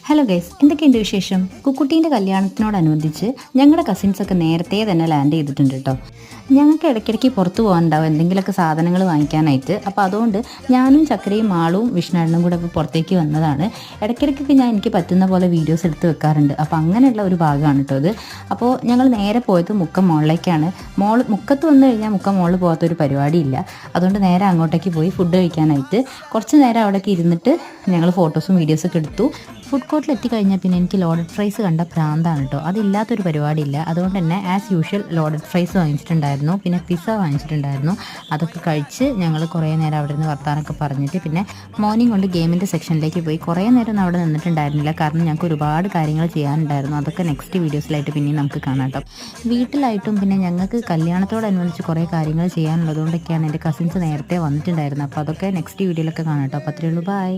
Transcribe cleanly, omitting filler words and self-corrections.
Hello guys, എന്തൊക്കെയുണ്ട് വിശേഷം? കുക്കുട്ടീൻ്റെ കല്യാണത്തിനോടനുബന്ധിച്ച് ഞങ്ങളുടെ കസിൻസൊക്കെ നേരത്തെ തന്നെ ലാൻഡ് ചെയ്തിട്ടുണ്ട് കേട്ടോ. ഞങ്ങൾക്ക് ഇടയ്ക്കിടയ്ക്ക് പുറത്ത് പോകാനുണ്ടാവും എന്തെങ്കിലുമൊക്കെ സാധനങ്ങൾ വാങ്ങിക്കാനായിട്ട്. അപ്പോൾ അതുകൊണ്ട് ഞാനും ചക്കരയും മാളും വിഷ്ണുണ്ണനും കൂടെ ഇപ്പോൾ പുറത്തേക്ക് വന്നതാണ്. ഇടയ്ക്കിടയ്ക്കൊക്കെ ഞാൻ എനിക്ക് പറ്റുന്ന പോലെ വീഡിയോസ് എടുത്ത് വെക്കാറുണ്ട്. അപ്പോൾ അങ്ങനെയുള്ള ഒരു ഭാഗമാണ് കേട്ടോ ഇത്. അപ്പോൾ ഞങ്ങൾ നേരെ പോയത് മുക്കം മോളിലേക്കാണ്. മുക്കത്ത് വന്നു കഴിഞ്ഞാൽ മുക്കം മോളിൽ പോകാത്തൊരു പരിപാടിയില്ല. അതുകൊണ്ട് നേരെ അങ്ങോട്ടേക്ക് പോയി ഫുഡ് കഴിക്കാനായിട്ട് കുറച്ച് നേരം അവിടേക്ക് ഇരുന്നിട്ട് ഞങ്ങൾ ഫോട്ടോസും വീഡിയോസൊക്കെ എടുത്തു. ഫുഡ് കോർട്ടിൽ എത്തിക്കഴിഞ്ഞാൽ പിന്നെ എനിക്ക് ലോഡഡ് ഫ്രൈസ് കണ്ട ഭ്രാന്താണ് കേട്ടോ. അതില്ലാത്തൊരു പരിപാടിയില്ല. അതുകൊണ്ട് തന്നെ ആസ് യൂഷ്വൽ ലോഡഡ് ഫ്രൈസ് വാങ്ങിച്ചിട്ടുണ്ടായിരുന്നു, പിന്നെ പിസ്സ വാങ്ങിച്ചിട്ടുണ്ടായിരുന്നു. അതൊക്കെ കഴിച്ച് ഞങ്ങൾ കുറേ നേരം അവിടെ നിന്ന് വർത്താനൊക്കെ പറഞ്ഞിട്ട് പിന്നെ മോർണിംഗ് കൊണ്ട് ഗെയിമിൻ്റെ സെക്ഷനിലേക്ക് പോയി. കുറേ നേരം ഒന്നും അവിടെ നിന്നിട്ടുണ്ടായിരുന്നില്ല, കാരണം ഞങ്ങൾക്ക് ഒരുപാട് കാര്യങ്ങൾ ചെയ്യാനുണ്ടായിരുന്നു. അതൊക്കെ നെക്സ്റ്റ് വീഡിയോസിലായിട്ട് പിന്നെയും നമുക്ക് കാണാം കേട്ടോ. വീട്ടിലായിട്ടും പിന്നെ ഞങ്ങൾക്ക് കല്യാണത്തോടനുബന്ധിച്ച് കുറേ കാര്യങ്ങൾ ചെയ്യാനുള്ളതുകൊണ്ടൊക്കെയാണ് എൻ്റെ കസിൻസ് നേരത്തെ വന്നിട്ടുണ്ടായിരുന്നത്. അപ്പോൾ അതൊക്കെ നെക്സ്റ്റ് വീഡിയോയിലൊക്കെ കാണാം കേട്ടോ. അപ്പോൾ അത്രയേ ഉള്ളൂ, ബൈ.